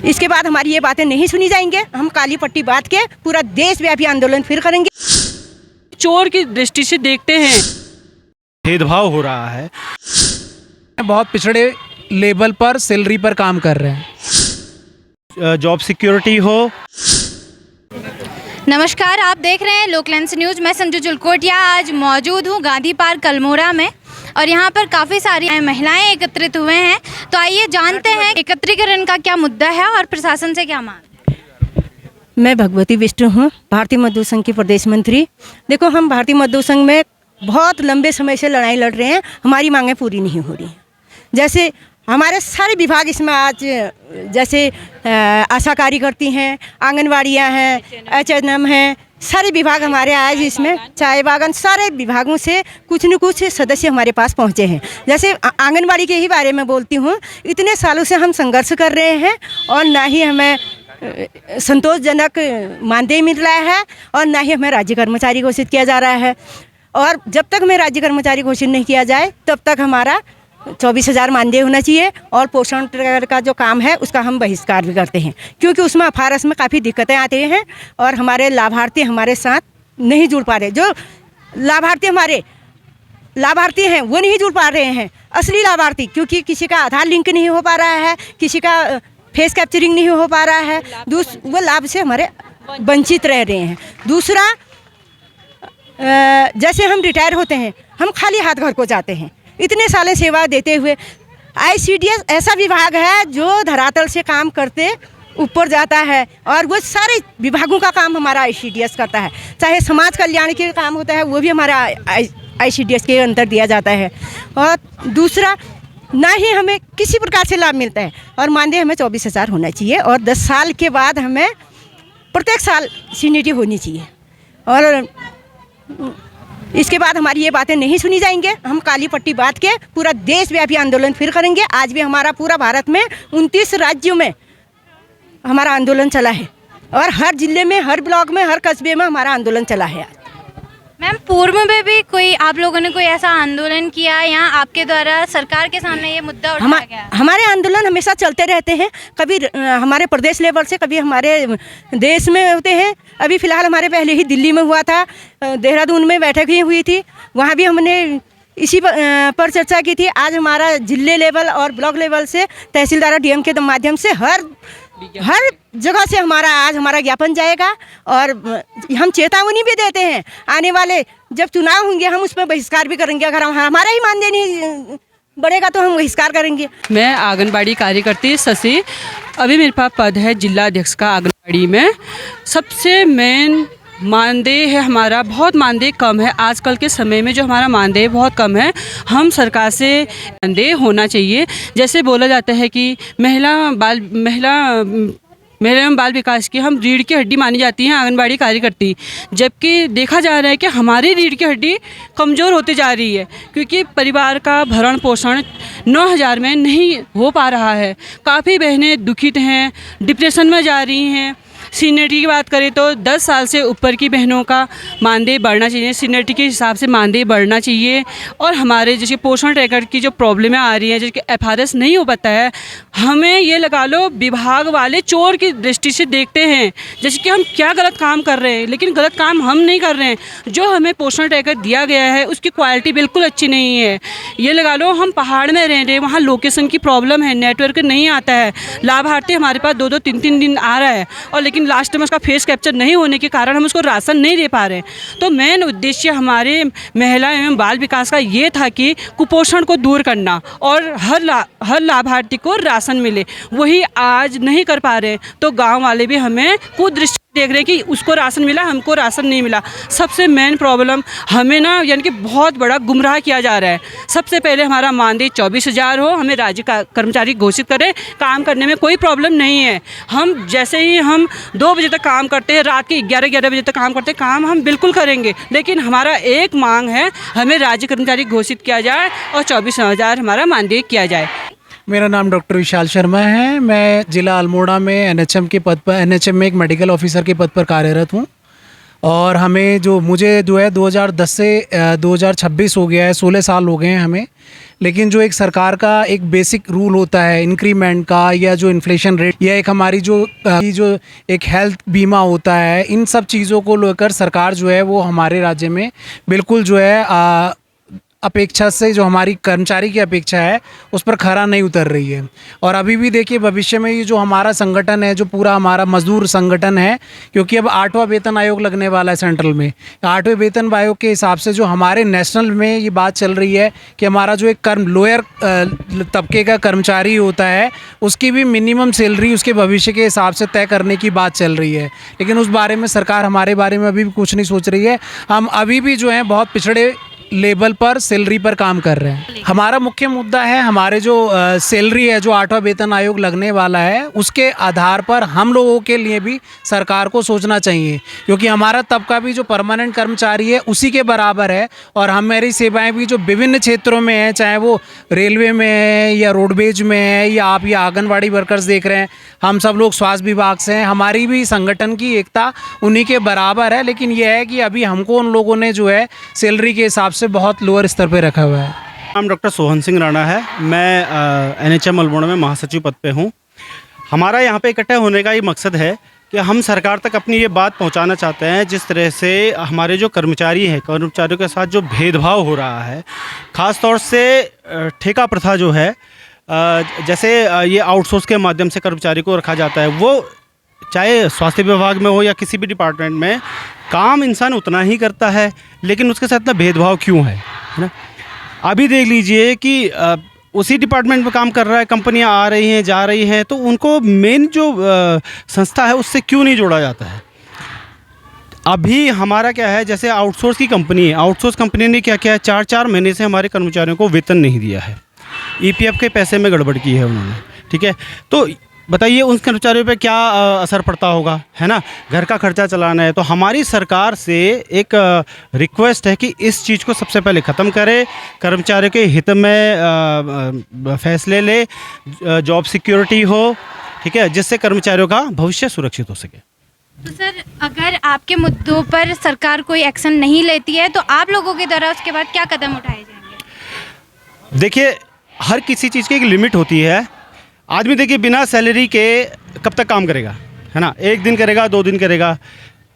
इसके बाद हमारी ये बातें नहीं सुनी जाएंगे। हम काली पट्टी बांध के पूरा देशव्यापी आंदोलन फिर करेंगे। चोर की दृष्टि से देखते हैं, भेदभाव हो रहा है। बहुत पिछड़े लेवल पर सैलरी पर काम कर रहे हैं। जॉब सिक्योरिटी हो। नमस्कार, आप देख रहे हैं लोकलेंस न्यूज़। मैं संजू जुलकोटिया आज मौजूद हूँ गांधी पार्क अल्मोड़ा में और यहाँ पर काफ़ी सारी महिलाएं एकत्रित हुए हैं। तो आइए जानते हैं एकत्रीकरण का क्या मुद्दा है और प्रशासन से क्या मांग। मैं भगवती विष्णु हूँ, भारतीय मजदूर संघ की प्रदेश मंत्री। देखो, हम भारतीय मजदूर संघ में बहुत लंबे समय से लड़ाई लड़ रहे हैं, हमारी मांगें पूरी नहीं हो रही हैं। जैसे हमारे सारे विभाग इसमें आज, जैसे आशा कार्यकर्ती हैं, आंगनवाड़ियाँ हैं, HNM हैं, सारे विभाग हमारे आज इसमें, चाय बागान, सारे विभागों से कुछ न कुछ सदस्य हमारे पास पहुँचे हैं। जैसे आंगनवाड़ी के ही बारे में बोलती हूँ, इतने सालों से हम संघर्ष कर रहे हैं और ना ही हमें संतोषजनक मानदेय मिल रहा है और ना ही हमें राज्य कर्मचारी घोषित किया जा रहा है। और जब तक हमें राज्य कर्मचारी घोषित नहीं किया जाए तब तक हमारा 24,000 मानदेय होना चाहिए। और पोषण ट्रैकर का जो काम है उसका हम बहिष्कार भी करते हैं, क्योंकि उसमें फारस में काफ़ी दिक्कतें आती हैं और हमारे लाभार्थी हमारे साथ नहीं जुड़ पा रहे। जो लाभार्थी हैं वो नहीं जुड़ पा रहे हैं, असली लाभार्थी, क्योंकि किसी का आधार लिंक नहीं हो पा रहा है, किसी का फेस कैप्चरिंग नहीं हो पा रहा है, वो लाभ से हमारे वंचित रह रहे हैं। दूसरा, जैसे हम रिटायर होते हैं, हम खाली हाथ घर को जाते हैं, इतने साले सेवा देते हुए। ICDS ऐसा विभाग है जो धरातल से काम करते ऊपर जाता है और वो सारे विभागों का काम हमारा ICDS करता है। चाहे समाज कल्याण के काम होता है वो भी हमारा ICDS के अंदर दिया जाता है। और दूसरा, ना ही हमें किसी प्रकार से लाभ मिलता है और मानदेय हमें 24,000 होना चाहिए और 10 साल के बाद हमें प्रत्येक साल सीनियरिटी होनी चाहिए। और इसके बाद हमारी ये बातें नहीं सुनी जाएंगे। हम काली पट्टी बांध के पूरा देशव्यापी आंदोलन फिर करेंगे। आज भी हमारा पूरा भारत में 29 राज्यों में हमारा आंदोलन चला है और हर जिले में, हर ब्लॉक में, हर कस्बे में हमारा आंदोलन चला है। मैम, पूर्व में भी कोई आप लोगों ने कोई ऐसा आंदोलन किया या आपके द्वारा सरकार के सामने ये मुद्दा उठाया गया? हमारे आंदोलन हमेशा चलते रहते हैं, कभी हमारे प्रदेश लेवल से, कभी हमारे देश में होते हैं। अभी फ़िलहाल हमारे पहले ही दिल्ली में हुआ था, देहरादून में बैठक ही हुई थी, वहाँ भी हमने इसी पर चर्चा की थी। आज हमारा जिले लेवल और ब्लॉक लेवल से तहसीलदार और DM के माध्यम से हर जगह से हमारा ज्ञापन जाएगा और हम चेतावनी भी देते हैं, आने वाले जब चुनाव होंगे हम उस पर बहिष्कार भी करेंगे। अगर हमारा ही मानदेय नहीं बढ़ेगा तो हम बहिष्कार करेंगे। मैं आंगनबाड़ी कार्यकर्ती शशि, अभी मेरे पास पद है जिला अध्यक्ष का आंगनबाड़ी में। सबसे मेन मानदेय है हमारा, बहुत मानदेय कम है आजकल के समय में, जो हमारा मानदेय बहुत कम है। हम सरकार से मानदेय होना चाहिए। जैसे बोला जाता है कि महिला एवं बाल विकास की हम रीढ़ की हड्डी मानी जाती हैं आंगनबाड़ी कार्यकर्ती, जबकि देखा जा रहा है कि हमारी रीढ़ की हड्डी कमज़ोर होती जा रही है, क्योंकि परिवार का भरण पोषण 9,000 में नहीं हो पा रहा है। काफ़ी बहनें दुखित हैं, डिप्रेशन में जा रही हैं। सीनियरिटी की बात करें तो 10 साल से ऊपर की बहनों का मानदेय बढ़ना चाहिए, सीनियरिटी के हिसाब से मानदेय बढ़ना चाहिए। और हमारे जैसे पोषण ट्रैकर की जो प्रॉब्लमें आ रही हैं, जैसे FRS नहीं हो पाता है, हमें ये लगा लो विभाग वाले चोर की दृष्टि से देखते हैं, जैसे कि हम क्या गलत काम कर रहे हैं, लेकिन गलत काम हम नहीं कर रहे हैं। जो हमें पोषण ट्रैकर दिया गया है उसकी क्वालिटी बिल्कुल अच्छी नहीं है। ये लगा लो हम पहाड़ में रह रहे हैं, वहाँ लोकेशन की प्रॉब्लम है, नेटवर्क नहीं आता है, लाभार्थी हमारे पास 2-2, 3-3 दिन आ रहा है और लेकिन लास्ट में उसका फेस कैप्चर नहीं होने के कारण हम उसको राशन नहीं दे पा रहे हैं। तो मेन उद्देश्य हमारे महिला एवं बाल विकास का ये था कि कुपोषण को दूर करना और हर लाभार्थी को राशन मिले, वही आज नहीं कर पा रहे। तो गांव वाले भी हमें कुदृष्टि देख रहे हैं कि उसको राशन मिला, हमको राशन नहीं मिला। सबसे मेन प्रॉब्लम हमें ना, यानी कि बहुत बड़ा गुमराह किया जा रहा है। सबसे पहले हमारा मानदेय 24,000 हो, हमें राज्य का कर्मचारी घोषित करें, काम करने में कोई प्रॉब्लम नहीं है। हम जैसे ही हम 2 बजे तक काम करते हैं, रात के 11 बजे तक काम करते हैं, काम हम बिल्कुल करेंगे, लेकिन हमारा एक मांग है, हमें राज्य कर्मचारी घोषित किया जाए और 24,000 हमारा मानदेय किया जाए। मेरा नाम डॉक्टर विशाल शर्मा है। मैं ज़िला अल्मोड़ा में NHM के पद पर, NHM में एक मेडिकल ऑफिसर के पद पर कार्यरत हूँ। और मुझे जो है 2010 से 2026 हो गया है, 16 साल हो गए हैं हमें लेकिन जो एक सरकार का एक बेसिक रूल होता है इंक्रीमेंट का, या जो इन्फ्लेशन रेट, या एक हमारी जो एक हेल्थ बीमा होता है, इन सब चीज़ों को लेकर सरकार जो है वो हमारे राज्य में बिल्कुल जो है अपेक्षा से, जो हमारी कर्मचारी की अपेक्षा है उस पर खरा नहीं उतर रही है। और अभी भी देखिए भविष्य में ये जो हमारा संगठन है, जो पूरा हमारा मजदूर संगठन है, क्योंकि अब 8वां वेतन आयोग लगने वाला है सेंट्रल में, 8वें वेतन आयोग के हिसाब से जो हमारे नेशनल में ये बात चल रही है कि हमारा जो एक लोअर तबके का कर्मचारी होता है उसकी भी मिनिमम सैलरी उसके भविष्य के हिसाब से तय करने की बात चल रही है। लेकिन उस बारे में सरकार हमारे बारे में अभी भी कुछ नहीं सोच रही है। हम अभी भी जो है बहुत पिछड़े लेवल पर सैलरी पर काम कर रहे हैं। हमारा मुख्य मुद्दा है हमारे जो सैलरी है, जो 8वां वेतन आयोग लगने वाला है, उसके आधार पर हम लोगों के लिए भी सरकार को सोचना चाहिए, क्योंकि हमारा तबका भी जो परमानेंट कर्मचारी है उसी के बराबर है। और हमारी सेवाएं भी जो विभिन्न क्षेत्रों में है, चाहे वो रेलवे में है या रोडवेज में है, या आप ये आंगनवाड़ी वर्कर्स देख रहे हैं, हम सब लोग स्वास्थ्य विभाग से हैं, हमारी भी संगठन की एकता उन्हीं के बराबर है। लेकिन यह है कि अभी हमको उन लोगों ने जो है सैलरी के हिसाब से बहुत लोअर स्तर पे रखा हुआ है। नाम डॉक्टर सोहन सिंह राणा है। मैं NHM अल्मोड़ा में महासचिव पद पे हूँ। हमारा यहाँ पे इकट्ठा होने का ये मकसद है कि हम सरकार तक अपनी ये बात पहुँचाना चाहते हैं, जिस तरह से हमारे जो कर्मचारी हैं, कर्मचारियों के साथ जो भेदभाव हो रहा है, ख़ास तौर से ठेका प्रथा जो है, जैसे ये आउटसोर्स के माध्यम से कर्मचारी को रखा जाता है, वो चाहे स्वास्थ्य विभाग में हो या किसी भी डिपार्टमेंट में, काम इंसान उतना ही करता है, लेकिन उसके साथ इतना भेदभाव क्यों है ना। अभी देख लीजिए कि उसी डिपार्टमेंट में काम कर रहा है, कंपनियां आ रही हैं जा रही हैं, तो उनको मेन जो संस्था है उससे क्यों नहीं जोड़ा जाता है। अभी हमारा क्या है, जैसे आउटसोर्स की कंपनी है, आउटसोर्स कंपनी ने क्या किया है, 4-4 महीने से हमारे कर्मचारियों को वेतन नहीं दिया है, EPF के पैसे में गड़बड़ की है उन्होंने, ठीक है। तो बताइए उन कर्मचारियों पे क्या असर पड़ता होगा, है ना। घर का खर्चा चलाना है, तो हमारी सरकार से एक रिक्वेस्ट है कि इस चीज़ को सबसे पहले ख़त्म करे, कर्मचारियों के हित में फैसले ले, जॉब सिक्योरिटी हो, ठीक है, जिससे कर्मचारियों का भविष्य सुरक्षित हो सके। तो सर, अगर आपके मुद्दों पर सरकार कोई एक्शन नहीं लेती है तो आप लोगों के द्वारा उसके बाद क्या कदम उठाए जाएंगे? देखिए, हर किसी चीज़ की एक लिमिट होती है। आदमी देखिए बिना सैलरी के कब तक काम करेगा, है ना। 1 दिन करेगा, 2 दिन करेगा,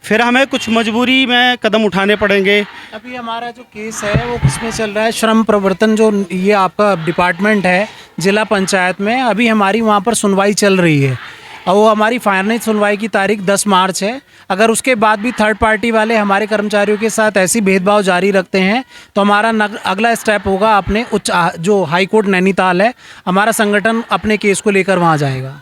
फिर हमें कुछ मजबूरी में कदम उठाने पड़ेंगे। अभी हमारा जो केस है वो किसमें चल रहा है, श्रम प्रवर्तन, जो ये आपका डिपार्टमेंट है जिला पंचायत में, अभी हमारी वहाँ पर सुनवाई चल रही है और वो हमारी फाइनल सुनवाई की तारीख 10 मार्च है। अगर उसके बाद भी थर्ड पार्टी वाले हमारे कर्मचारियों के साथ ऐसी भेदभाव जारी रखते हैं तो हमारा अगला स्टेप होगा, अपने जो हाई कोर्ट नैनीताल है, हमारा संगठन अपने केस को लेकर वहाँ जाएगा।